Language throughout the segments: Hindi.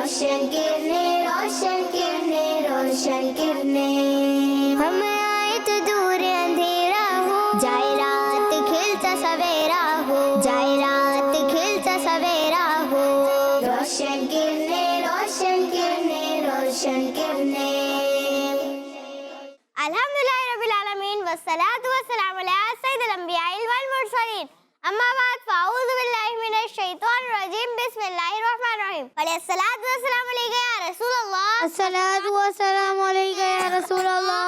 रोशन किरणें, रोशन किरणें, रोशन किरणें। हम आए तो दूर अंधेरा हो, जाए रात खिलता सवेरा हो, जाए रात खिलता सवेरा हो। रोशन किरणें, रोशन किरणें, रोशन किरणें। अल्हम्दुलिल्लाह रब्बिल आलमीन वस्सलातु वस्सलामु अला सय्यिदिल अंबियाइल वल मुरसलीन। अम्मा बाद फ़अऊज़ु बिल्लाहि मिनश शैतानिर रजीम बिस्मिल्लाहिर रहमानिर रहीम। अस्सलातु वस्सलामु अलैका या रसूल अल्लाह, अस्सलातु वस्सलामु अलैका या रसूल अल्लाह,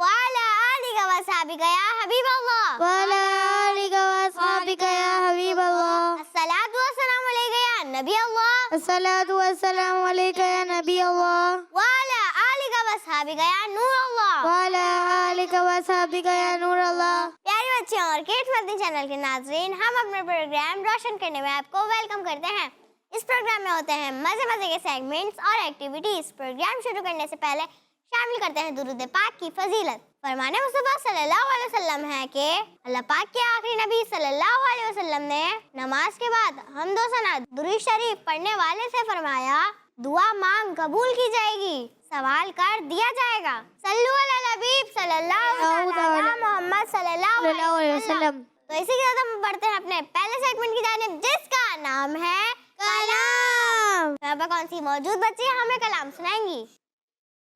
व अला आलिका व सहाबिका या हबीब अल्लाह, व अला आलिका व सहाबिका या हबीब अल्लाह। अस्सलातु वस्सलामु अलैका या नबी अल्लाह, अस्सलातु वस्सलामु अलैका या नबी अल्लाह, व अला आलिका व सहाबिका या नूर अल्लाह, व अला आलिका व सहाबिका या नूर अल्लाह। प्यारे बच्चे और किड्स मदनी चैनल के नाज़रीन, हम अपने प्रोग्राम रोशन करने में आपको वेलकम करते हैं। इस प्रोग्राम में होते हैं मजे मजे के सेगमेंट्स और एक्टिविटीज। प्रोग्राम शुरू करने से पहले शामिल करते हैं दुरूद पाक की फजीलत। फरमाने मुस्तफा सल्लल्लाहु अलैहि वसल्लम है कि अल्लाह पाक के आखिरी नबी सल्लल्लाहु अलैहि वसल्लम ने नमाज के बाद हम्द व सना दुरूद शरीफ पढ़ने वाले से फरमाया, दुआ मांग कबूल की जाएगी, सवाल कर दिया जाएगा। सल्लु अला नबी सल्लल्लाहु अलैहि मोहम्मद सल्लल्लाहु अलैहि वसल्लम। तो इसी के साथ हम बढ़ते हैं अपने पहले सेगमेंट की जानिब, जिसका नाम है कलाम। यहाँ पर कौन सी मौजूद बच्ची हमें कलाम सुनाएंगी?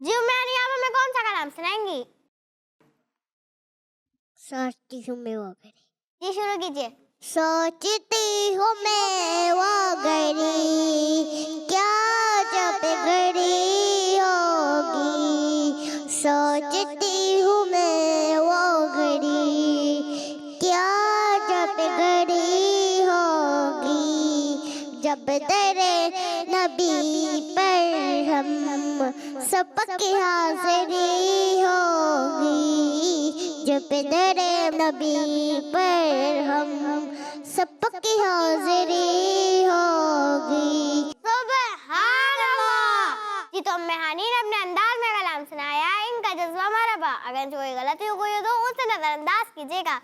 जी उम्मीद आप हमें कौन सा कलाम सुनाएंगी? सोचती हूँ मैं वो घड़ी, जी शुरू कीजिए। सोचती हूँ मैं वो घड़ी, क्या जब घड़ी होगी। सोचती हूँ मैं वो घड़ी, क्या जब घड़ी होगी। जब दरे नबी पर हम सबकी हाज़िरी होगी। जब दरे नबी पर हम सबकी हाज़िरी होगी। सुभान अल्लाह। जी तो मेहानी ने अपने अंदाज में कलाम सुनाया, इनका जज्बा मरहबा। अगर कोई गलती हो गई हो तो उसे नजरअंदाज कीजिएगा।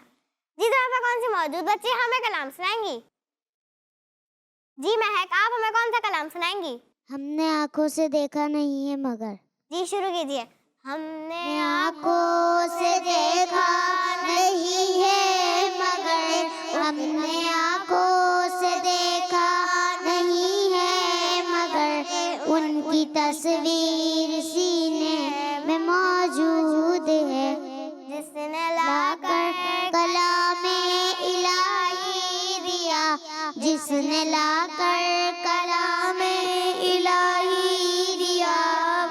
जी तो यहाँ पर कौन सी मौजूद बच्ची हमें कलाम सुनाएंगी? जी महक, आप हमें कौन सा कलाम सुनाएंगी? हमने आँखों से देखा नहीं है मगर। जी शुरू कीजिए। हमने आँखों से देखा नहीं है मगर, हमने आँखों से देखा नहीं है मगर, उनकी तस्वीर सीने में मौजूद है। जिसने लाकर कलामे इलाही दिया, जिसने लाकर कलामे इलाही दिया,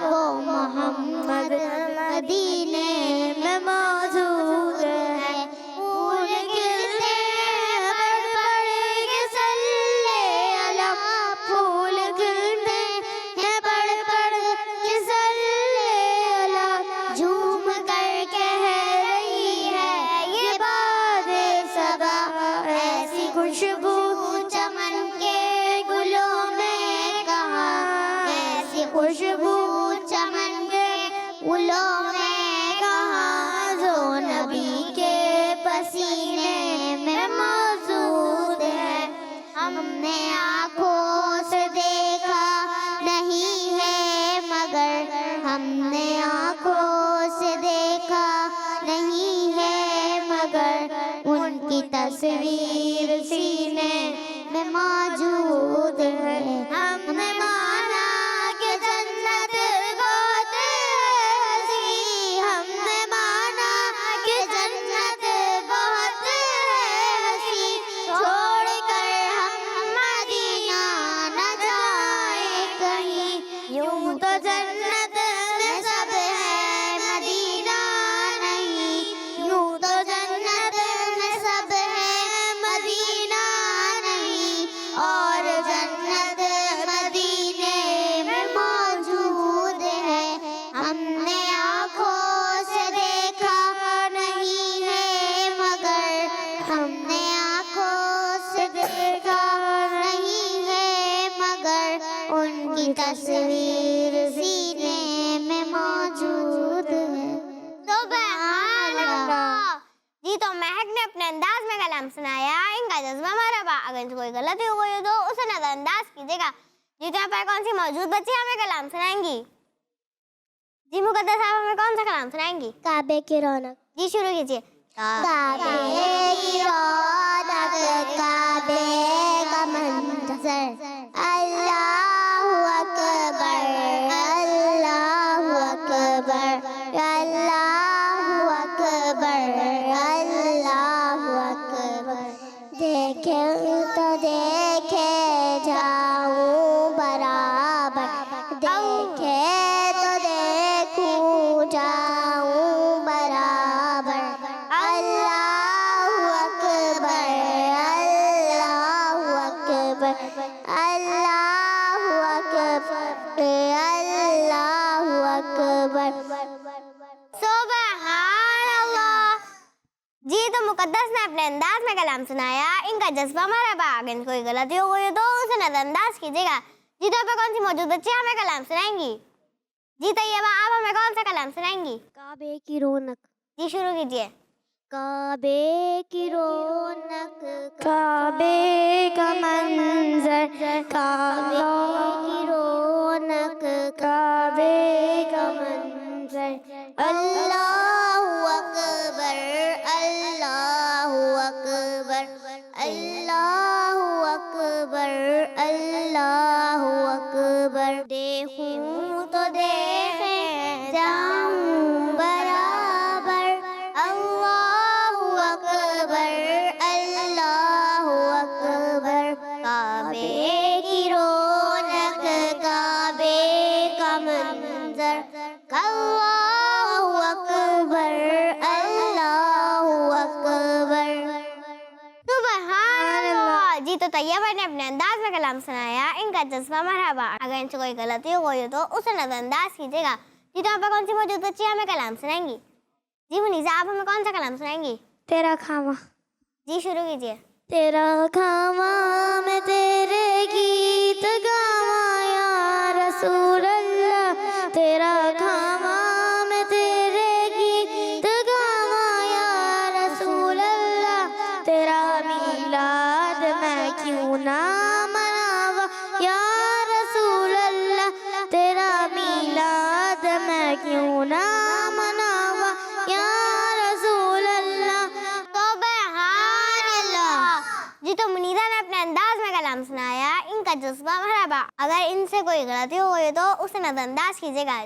वो मोहम्मद मदीने में मौजूद है। फूल खिलते हैं पढ़ पढ़ के सल्ले अला, फूल खिलते हैं पढ़ पढ़ के सल्ले अला। झूम कर कह रही है ये बादे सबा, ऐसी खुशबू चमन के गुलों में कहाँ, ऐसी खुशबू चमन के गुलों में कहाँ, जो नबी के पसीने में मौजूद है। हमने आँखों से देखा नहीं है मगर, हमने आँखों से देखा नहीं है मगर, उनकी तस्वीर सीने में मौजूद है। हमने माना कि जन्नत बहुत हसी, हमने माना कि जन्नत बहुत हसी, छोड़ कर हम मदीना न जाए कहीं। यूं तो जन्नत में सब है मदीना नहीं, यूं तो जन्नत में सब है मदीना नहीं, और जन्नत मदीने में मौजूद है। हमने आँखों से देखा नहीं है मगर, हमने आँखों से देखा नहीं है मगर, उनकी तस्वीर सीने में मौजूद है। सुभान अल्लाह। जी तो महक ने अपने अंदाज में कलाम सुनाया, इनका जज्बा मरहबा। अगर कोई गलती हो गई हो तो उसे नजरअंदाज कीजिएगा। जी तो यहाँ पर कौन सी मौजूद बच्ची हमें कलाम सुनाएंगी? जी मुकद्दस साहब हमें कौन सा कलाम सुनाएंगी? काबे की रौनक। जी शुरू कीजिए। काबे की रौनक, काबे का मंजर, अल्लाहु अकबर, अल्लाहु अकबर, अल्लाहु अकबर, अल्लाहु अकबर। देखे तो देखे जाऊं बराबर, देखे तो देखूं जाऊं बराबर। अल्लाहु अकबर, अल्लाहु अकबर, अल्लाहु अकबर, अल्लाहु अकबर। सुभान अल्लाह। जी तो मुकद्दस ने अपने अंदाज में कलाम सुनाया, इनका जज्बा मरहबा। अगर कोई गलती हो गई तो उसे नजरअंदाज कीजिएगा। जी तो पे कौन सी मौजूद बच्ची हमें कलाम सुनाएंगी? जी तैयबा आप हमें कौन सा कलाम सुनाएंगी? काबे की रौनक। जी शुरू कीजिए। काबे की रौनक, काबे का मंजर, काबे की रौनक, काबे का मंजर। अल्लाहु अकबर, अल्लाहु अकबर, अल्लाहु अकबर, अल्लाहु अकबर। देखूं तो देखे जाऊं बराबर, अल्लाहु अकबर, अल्लाहु अकबर। काबे की रौनक, काबे का मंजर, अल्लाहु अकबर, अल्लाहु अकबर। सुभान अल्लाह। जी तो तैयबा ने अपने अंदाज में कलाम सुनाया, इनका जज्बा मरहबा। अगर इनसे कोई गलती हो गई हो तो उसे नजरअंदाज कीजिएगा। जी तो यहाँ पर कौन सी मौजूद बच्ची हमें कलाम सुनाएंगी? जी मुनीसा आप हमें कौन सा कलाम सुनाएंगी? तेरा खामा। जी शुरू कीजिए। तेरा खामा मैं तेरे गीत गावा या रसूल अल्लाह, तेरा खामा मैं तेरे गीत गावा या रसूल अल्लाह। तेरा मीलाद मैं क्यों ना मनावा या रसूल अल्लाह, तेरा मीलाद मैं क्यों ना मनावा या रसूल अल्लाह। सुभान अल्लाह। जी तो मुनीसा ने अपने अंदाज में कलाम सुनाया, इनका जज्बा मरहबा। अगर इनसे कोई गलती हो गई तो उसे नजरअंदाज कीजिएगा।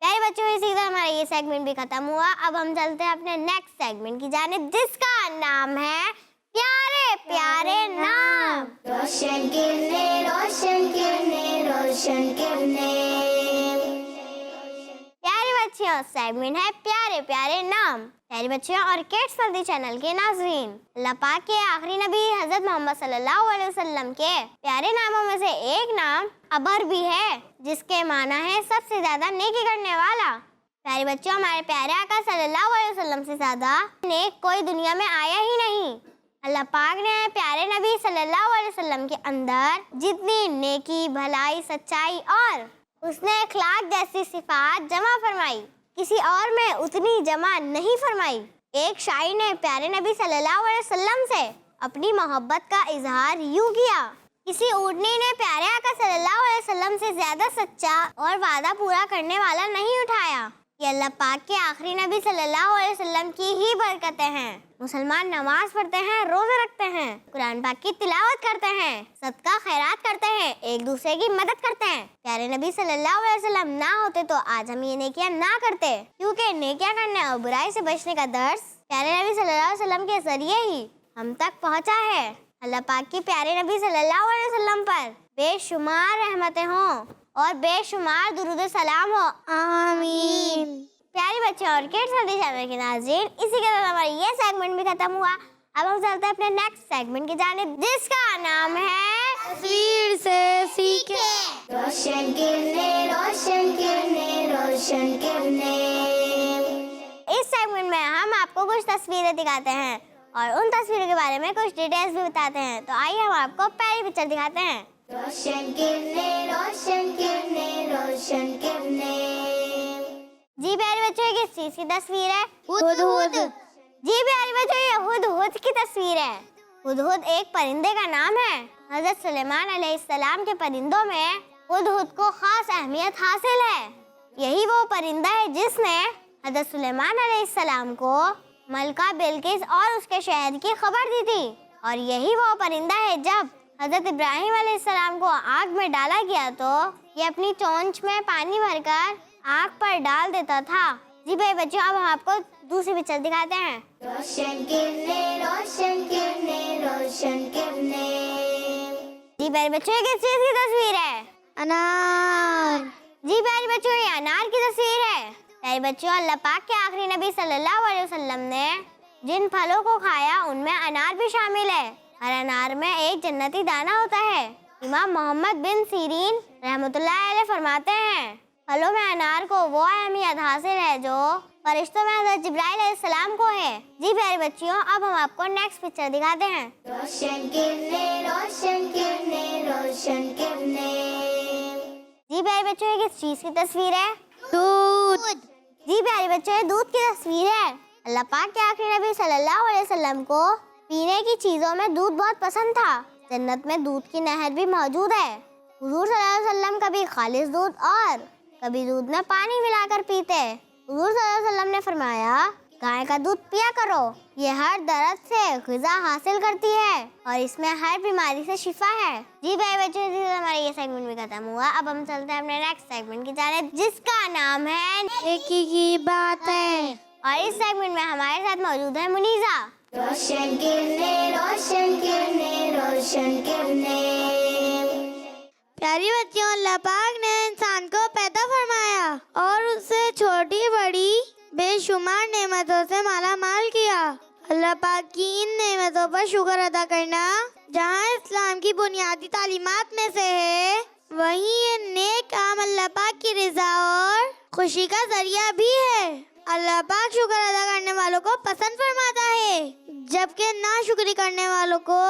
प्यारे बच्चों इसी तरह हमारा ये सेगमेंट भी खत्म हुआ। अब हम चलते हैं अपने नेक्स्ट सेगमेंट की जानिब, जिसका नाम है प्यारे प्यारे नाम। रोशन किरने, रोशन किरने, रोशन किरने। प्यारे बच्चियों सेगमेंट है प्यारे प्यारे नाम। प्यारे बच्चियों और किड्स वर्दी चैनल के नाज़रीन, अल्लाह पाक के आखिरी नबी हजरत मोहम्मद सल्लल्लाहु अलैहि वसल्लम के प्यारे नामों में से एक नाम अबर भी है, जिसके माना है सबसे ज्यादा नेकी करने वाला। प्यारे बच्चों हमारे प्यारे आका सल्लल्लाहु अलैहि वसल्लम से ज्यादा नेक कोई दुनिया में आया ही नहीं। अल्लाह पाक ने प्यारे नबी सल्लल्लाहु अलैहि वसल्लम के अंदर जितनी नेकी, भलाई, सच्चाई और उसने अखलाक जैसी सिफात जमा फरमाई, किसी और में उतनी जमा नहीं फरमाई। एक शायर ने प्यारे नबी सल्लल्लाहु अलैहि वसल्लम से अपनी मोहब्बत का इजहार यूं किया, किसी ऊँटनी ने प्यारे आका सल्लल्लाहु अलैहि वसल्लम से ज्यादा सच्चा और वादा पूरा करने वाला नहीं उठाया। ये अल्लाह पाक के आखिरी नबी सल्लल्लाहु अलैहि वसल्लम की ही बरकतें हैं। मुसलमान नमाज पढ़ते हैं, रोजे रखते हैं, कुरान पाक की तिलावत करते हैं, सदका खैरात करते हैं, एक दूसरे की मदद करते हैं। प्यारे नबी सल्लल्लाहु अलैहि वसल्लम ना होते तो आज हम ये नेकियां ना करते, क्योंकि नेकियां करने और बुराई से बचने का दर्स प्यारे नबी सल्लल्लाहु अलैहि वसल्लम के जरिए ही हम तक पहुँचा है। अल्लाह पाक की प्यारे नबी सल्लल्लाहु अलैहि वसल्लम पर बेशुमार रहमतें हों और बेशुमार दुरूद सलाम हो, आमीन। प्यारे बच्चों और किड्स वर्दी चैनल के नाज़रीन, इसी के साथ हमारा ये सेगमेंट भी खत्म हुआ। अब हम चलते हैं अपने नेक्स्ट सेगमेंट की जानिब, जिसका नाम है तस्वीर से सीखे। रोशन किरने, रोशन किरने, रोशन किरने। इस सेगमेंट में हम आपको कुछ तस्वीरें दिखाते हैं और उन तस्वीरों के बारे में कुछ डिटेल्स भी बताते हैं। तो आइए हम आपको पहली पिक्चर दिखाते हैं। रोशन किरने, रोशन किरने, रोशन किरने। जी प्यारे बच्चों, ये किस चीज की तस्वीर है? हुदहुद। जी प्यारे बच्चों, ये हुदहुद की तस्वीर है। हुदहुद एक परिंदे का नाम है। हजरत सुलेमान अलैहिस्सलाम के परिंदों में हुदहुद को खास अहमियत हासिल है। यही वो परिंदा है जिसने हजरत सुलेमान अलैहिस्सलाम को मलका बिल्किस और उसके शहर की खबर दी थी। और यही वो परिंदा है जब हजरत इब्राहिम अलैहिस्सलाम को आग में डाला गया तो ये अपनी चोंच में पानी भरकर आग पर डाल देता था। जी भाई बच्चों, अब हम आपको दूसरी पिक्चर दिखाते हैं। रोशन किरणें, रोशन किरणें, रोशन किरणें। जी भाई बच्चों, ये किस चीज की तस्वीर है? अनार। जी प्यारे बच्चों, ये अनार की तस्वीर है। प्यारे बच्चों, अल्लाह पाक के आखिरी नबी सल्लल्लाहु अलैहि वसल्लम ने जिन फलों को खाया उनमें अनार भी शामिल है। हर अनार में एक जन्नती दाना होता है। इमाम मोहम्मद बिन सीरीन रहमतुल्लाह अलैह फरमाते हैं, फलों में अनार को वो अहमियत हासिल है जो फरिश्तों में हज़रत जिब्राइल अलैहिस्सलाम को है। जी प्यारे बच्चियों, अब हम आपको नेक्स्ट पिक्चर दिखाते हैं। रोशन किरणें, रोशन किरणें, रोशन किरणें। जी प्यारे बच्चों, ये किस चीज की तस्वीर है? दूध। जी प्यारे बच्चों, ये दूध की तस्वीर है। अल्लाह पाक के आखिरी नबी सल्लल्लाहु अलैहि वसल्लम को पीने की चीजों में दूध बहुत पसंद था। जन्नत में दूध की नहर भी मौजूद है। हुजूर सल्लल्लाहु अलैहि वसल्लम कभी खालिस दूध और कभी दूध में पानी मिलाकर पीते। हुजूर सल्लल्लाहु अलैहि वसल्लम ने फरमाया, गाय का दूध पिया करो, ये हर दर्द से ग़िज़ा हासिल करती है और इसमें हर बीमारी से शिफा है। जी भाई बच्चों, हमारा ये सेगमेंट भी खत्म हुआ। अब हम चलते हैं अपने नेक्स्ट सेगमेंट की जानिब, जिसका नाम है नेकी की बात है। और इस सेगमेंट में हमारे साथ मौजूद है मुनीज़ा। रोशन किरणें, रोशन किरणें, रोशन किरणें। प्यारी बच्चियों, अल्लाह पाक ने इंसान को पैदा फरमाया और उससे छोटी बड़ी बेशुमार नेमतों से माला माल किया। अल्लाह पाक की इन नेमतों पर शुक्र अदा करना जहाँ इस्लाम की बुनियादी तालीमात में से है, वहीं ये नेक काम अल्लाह पाक की रिजा और खुशी का जरिया भी है। अल्लाह पाक शुक्र अदा करने वालों को पसंद फरमाता है, जबकि नाशुक्री करने वालों को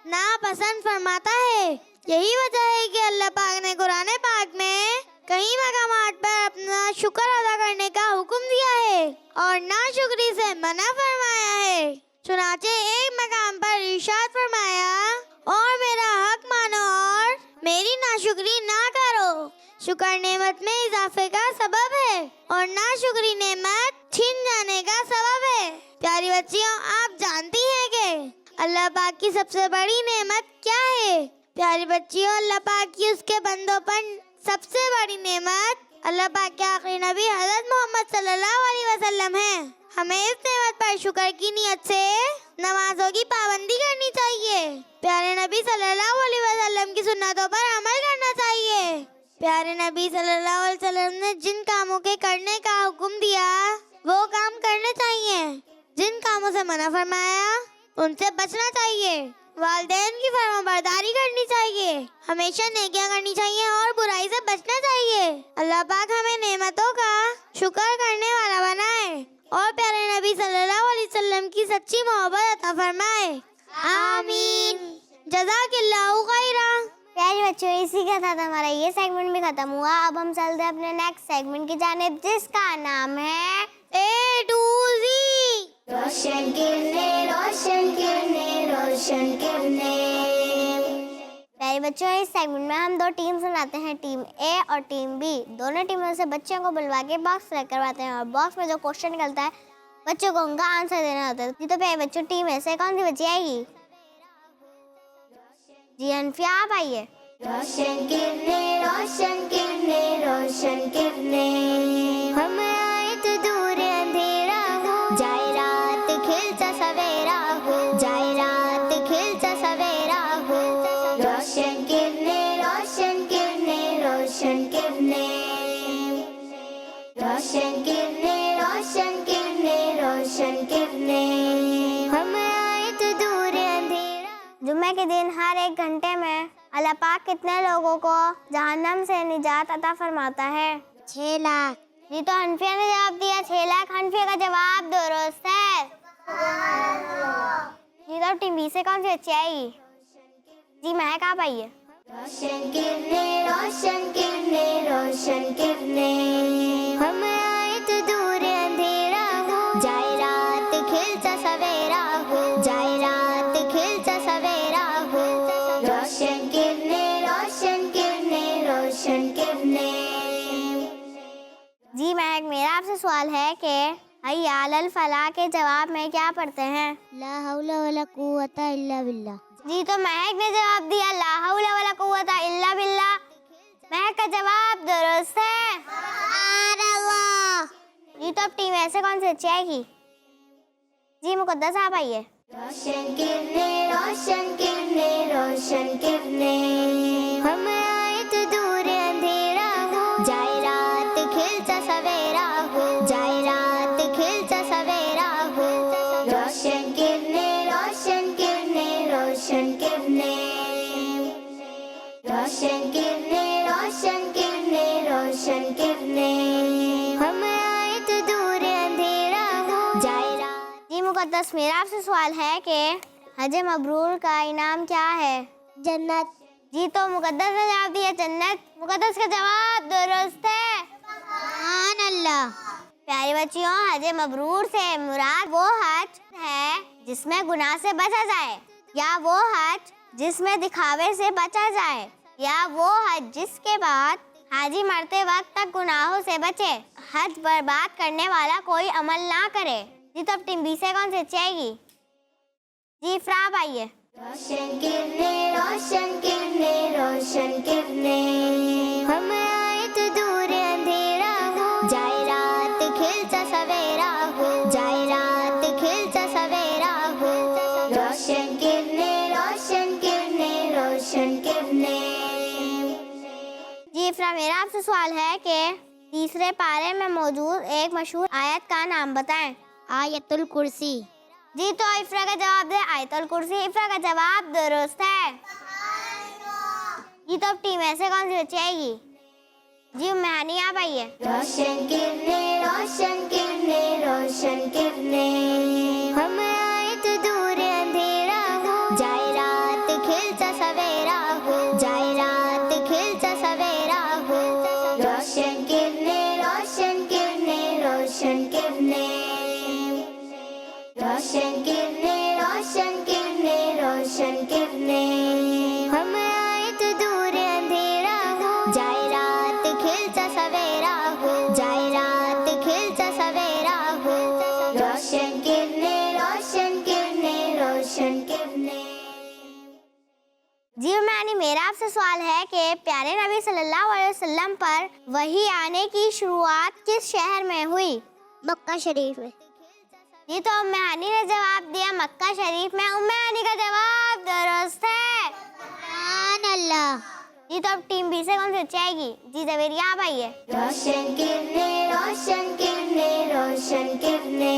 नापसंद फरमाता है। यही वजह है कि अल्लाह पाक ने कुरान पाक में कई मकामात पर अपना शुक्र अदा करने का हुक्म दिया है और नाशुक्री से मना फरमाया है। चुनाचे एक मकाम पर इरशाद फरमाया, और मेरा हक मानो और मेरी नाशुक्री ना करो। शुक्र नेमत में इजाफे का सबब है और नाशुक्री नेमत छीन जाने का सबब है। प्यारी बच्चियों, आप जानती हैं कि अल्लाह पाक की सबसे बड़ी नेमत क्या है? प्यारी बच्चियों, अल्लाह पाक की उसके बंदों पर सबसे बड़ी नेमत अल्लाह पाक के आखिरी नबी हज़रत मोहम्मद सल्लल्लाहु अलैहि वसल्लम हैं। हमें इस नेमत पर शुक्र की नियत से नमाजों की पाबंदी करनी चाहिए। प्यारे नबी सल्लल्लाहु अलैहि वसल्लम की सुन्नतों पर अमल करना चाहिए। प्यारे नबी सल्लल्लाहु अलैहि वसल्लम ने जिन कामों के करने का हुक्म दिया वो काम करने चाहिए। जिन कामों से मना फरमाया उनसे बचना चाहिए। वालिदैन की फरमाबरदारी करनी चाहिए। हमेशा नेकियां करनी चाहिए और बुराई से बचना चाहिए। अल्लाह पाक हमें नेमतों का शुक्र करने वाला बनाए और प्यारे नबी सल्लल्लाहु अलैहि वसल्लम की सच्ची मोहब्बत अता फरमाए। आमीन। जज़ाकिल्लाहु खैरा। प्यारे बच्चों, इसी के साथ हमारा ये सेगमेंट भी खत्म हुआ। अब हम चलते हैं अपने नेक्स्ट सेगमेंट की जानिब, जिसका नाम है A to Z। रोशन किरणें, रोशन किरणें, रोशन किरणें। प्यारे बच्चों, इस सेगमेंट में हम दो टीम बनाते हैं, टीम ए और टीम बी। दोनों टीमों से बच्चों को बुलवा के बॉक्स सेलेक्ट करवाते हैं और बॉक्स में जो क्वेश्चन निकलता है बच्चों को उनका आंसर देना होता है। जी तो प्यारे बच्चों, टीम ए से कौन सी बच्ची आएगी? जी हनफिया, आप आइए। रोशन किरणें, रोशन किरणें, रोशन किरणें। हम आए तो दूर अंधेरा हो, जाए रात खिलता सवेरा हो, जाए रात खिलता सवेरा हो। रोशन किरणें, रोशन किरणें, रोशन किरणें। रोशन किरणें, रोशन किरणें, रोशन किरणें। हम आए तो दूर अंधेरा। जुम्मे के दिन हर एक घंटे में अल्लाह पाक कितने लोगों को जहन्नम से निजात अता फरमाता है? 6 लाख। जी तो हनफिया ने जवाब दिया 6 लाख। हनफिया का जवाब दुरुस्त है। जी तो टीम बी से कौन सी बच्ची आएगी? जी महक, आप आइए। रोशन किरणें, रोशन किरणें, रोशन किरणें। हम आए तो दूर अंधेरा हो, जाए रात खिलता सवेरा हो, जाए रात खिलता सवेरा सवाल है कि हय्या अलल फलाह के जवाब में क्या पढ़ते हैं? ला हौला वला कुव्वता इल्ला बिल्लाह। जी तो महक ने जवाब दिया ला हौला वला कुव्वता इल्ला बिल्लाह। महक का जवाब दुरुस्त है। जी तो अब टीम ऐसे कौन सी अच्छी आएगी? जी मुकद्दस आप आइए। रोशन किरने रोशन किरने रोशन किरने, हम आए तो दूर अंधेरा हो, जाए रात खिलता सवेरा हो, जाए रात खिलता सवेरा हो। रोशन किरने रोशन किरने रोशन किरने, रोशन किरने रोशन किरने रोशन किरने, हम आए तो दूर अंधेरा हो, जाए रात। जी मुकद्दस मेरा आपसे सवाल है कि हज मबरूर का इनाम क्या है? जन्नत। जी तो मुकद्दस ने जवाब दिया जन्नत। मुकद्दस का जवाब दुरुस्त है। सुभान अल्लाह। प्यारे बच्चियों, हज मबरूर से मुराद वो हज है जिसमें गुनाह से बचा जाए, या वो हज जिसमें दिखावे से बचा जाए, या वो हज जिसके बाद हाजी मरते वक्त तक गुनाहों से बचे। हज बर्बाद करने वाला कोई अमल ना करे। जी तो अब टीम बी से कौन सी अच्छी आएगी? जी फ्राब आइए। रोशन किरने रोशन किरने रोशन किरने, हम आए तो दूर अंधेरा हो, जाए रात खिलता सवेरा हो, जाए रात खिलता सवेरा हो। रोशन किरने रोशन किरने रोशन किरने। जी फ्रा मेरा आपसे सवाल है कि तीसरे पारे में मौजूद एक मशहूर आयत का नाम बताएं। आयतुल कुर्सी। जी तो इफ्रा का जवाब दे आयतुल कुर्सी। इफ्रा का जवाब दुरुस्त है। जी तो अब टीम ऐसे कौन सी बच्ची आएगी? जी मेहनी आप आइए। रोशन किरने रोशन किरने रोशन किरने, हम आए तो दूर अंधेरा हो, जाए रात खिलता सवेरा हो, जाए रात खिलता सवेरा हो। रोशन किरने रोशन किरने रोशन किरने, रोशन किरने रोशन किरने रोशन किरने, हम आए तो दूर अंधेरा हो, जाए रात खिलता सवेरा हो, जाए रात खिलता सवेरा हो। रोशन किरने रोशन किरने रोशन किरने। जी मैंने मेरा आपसे सवाल है कि प्यारे नबी सल्लल्लाहु अलैहि वसल्लम पर वही आने की शुरुआत किस शहर में हुई? मक्का शरीफ में। जी तो उम्मे हानी ने जवाब दिया मक्का शरीफ में। उम्मे हानी का जवाब दुरुस्त है। सुभान अल्लाह। जी तो अब टीम बी से कौन सी अच्छी आएगी? जी जवेरिया आप आइए। रोशन किरने रोशन किरने रोशन किरने,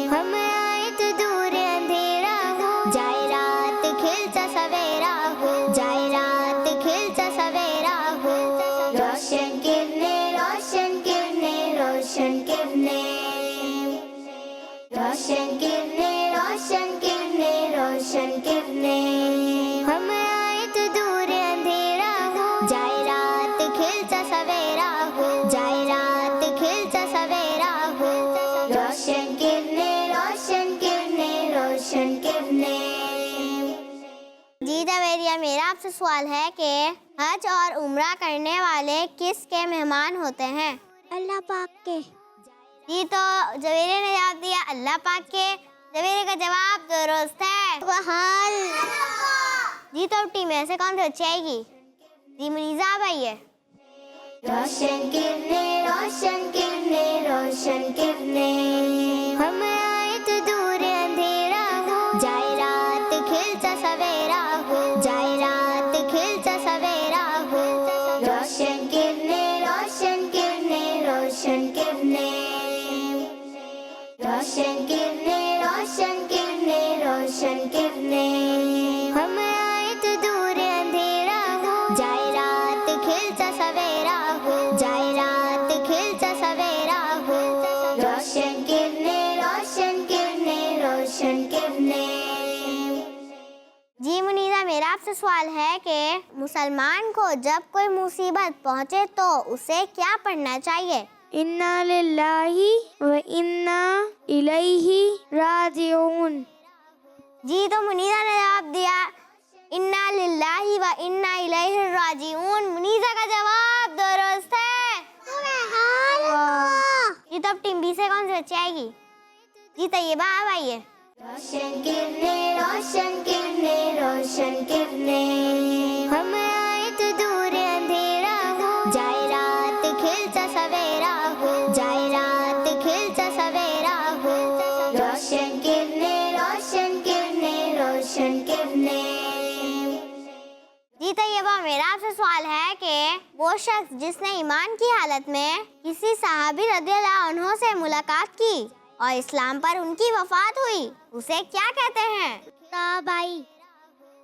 हम आए तो दूर अंधेरा हो, जाए रात खिलता सवेरा हो, जाए रात खिलता सवेरा हो। रोशन किरने रोशन किरने रोशन किरने, रोशन किरने रोशन किरने रोशन किरने, हम आए तो दूर अंधेरा हो, जाए रात खिलता सवेरा हो, जाए रात खिलता सवेरा हो। रोशन किरने रोशन किरने रोशन किरने। जी जवेरिया मेरा आपसे सवाल है कि हज और उम्रा करने वाले किसके मेहमान होते हैं? अल्लाह पाक के। जी तो जवेरिया ने जवाब दिया अल्लाह पाक के। जवेरिया का जवाब दुरुस्त है। वहाल। जी तो अब टीम ऐसे कौन सी अच्छी आएगी? जी मुनीजा आप आइए। रोशन किरने रोशन किरने रोशन किरने, हम आए तो दूर अंधेरा हो, जाए रात खिलता सवेरा हो, जाए रात खिलता सवेरा हो। रोशन किरने रोशन किरने रोशन किरने, रोशन किरने रोशन किरने रोशन किरने, हम आए तो दूर अंधेरा हो, जाए रात खिलता सवेरा हो, जाए रात खिलता सवेरा हो। रोशन किरने रोशन किरने रोशन किरने। जी मुनीजा मेरा आपसे सवाल है कि मुसलमान को जब कोई मुसीबत पहुंचे तो उसे क्या पढ़ना चाहिए? इन्ना लिल्लाहि व इन्ना इलैहि राजिऊन। जी तो मुनीजा ने जवाब दिया इन्ना लिल्लाहि व इन्ना इलैहि राजिऊन। मुनीजा का जवाब दुरुस्त है। ये तो अब टीम बी से कौन सी बच्ची आएगी? जी तैयबा, आप आइए। रोशन किरणें, रोशन किरणें, रोशन किरणें, हम आए तो दूर अंधेरा हो, जाए रात खिलता सवेरा हो, जाए रात खिलता सवेरा हो। रोशन किरणें, रोशन किरणें, रोशन किरणें। जी तैयबा, मेरा आपसे सवाल है कि वो शख्स जिसने ईमान की हालत में किसी सहाबी रदियल्लाहु अन्हु से मुलाकात की और इस्लाम पर उनकी वफात हुई, उसे क्या कहते हैं? ताबाई।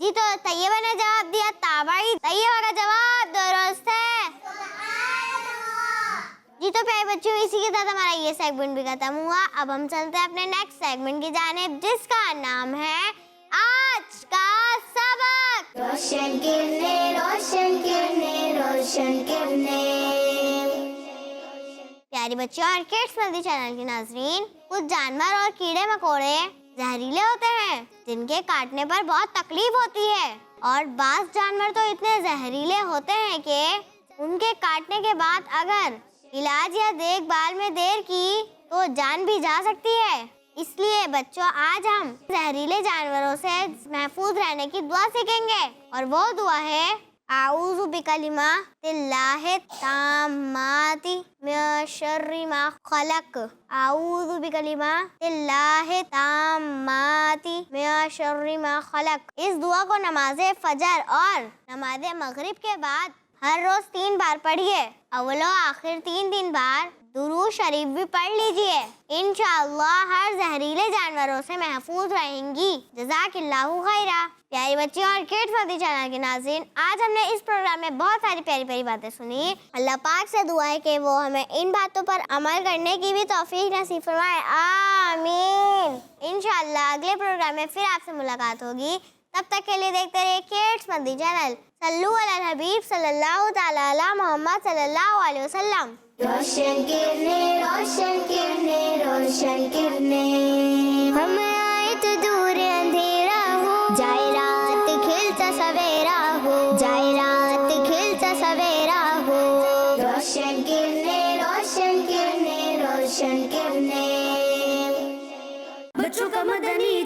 जी तो तैयबा ने जवाब दिया ताबाई। तैयबा का जवाब दुरुस्त है। जी तो प्यारे बच्चों, इसी के साथ हमारा ये सेगमेंट भी खत्म हुआ। अब हम चलते हैं अपने नेक्स्ट सेगमेंट की जानिब, जिसका नाम है आज का सबक। रोशन किरणें, रोशन किरणें, रोशन किरणें। प्यारी बच्चों और किड्स मल्टी चैनल की नाज़रीन, कुछ जानवर और कीड़े मकोड़े जहरीले होते हैं जिनके काटने पर बहुत तकलीफ होती है, और बाज़ जानवर तो इतने जहरीले होते हैं कि उनके काटने के बाद अगर इलाज या देखभाल में देर की तो जान भी जा सकती है। इसलिए बच्चों, आज हम जहरीले जानवरों से महफूज रहने की दुआ सीखेंगे, और वो दुआ है आऊज़ु बिकलिमातिल्लाहि ताम्माति मिन शर्रि मा खलक। आऊज़ु बिकलिमातिल्लाहि ताम्माति मिन शर्रि मा खलक। इस दुआ को नमाज़े फजर और नमाज़े मगरिब के बाद हर रोज 3 बार पढ़िए। अव्वल और आखिर 3 बार दुरूद शरीफ भी पढ़ लीजिए। इंशाअल्लाह हर जहरीले जानवरों से महफूज रहेंगी। जज़ाकिल्लाहु खैरा। प्यारी बच्चियों और किड्स मल्टी चैनल के नाज़रीन, आज हमने इस प्रोग्राम में बहुत सारी प्यारी प्यारी बातें सुनी। अल्लाह पाक से दुआ है कि वो हमें इन बातों पर अमल करने की भी तौफीक नसीब फरमाए। आमीन। इंशाअल्लाह अगले प्रोग्राम में फिर आपसे मुलाकात होगी। तब तक के लिए देखते रहिए किड्स मल्टी चैनल। सल्लु अलल हबीब सल्लल्लाहु तआला अला मोहम्मद सल्लल्लाहु अलैहि वसल्लम। रोशन किरणें, रोशन किरणें, रोशन किरणें, हम आए तो दूर अंधेरा हो, जाए रात खिलता सवेरा हो, जाए रात खिलता सवेरा हो। रोशन किरणें, रोशन किरणें, रोशन किरणें। बच्चों का मदनी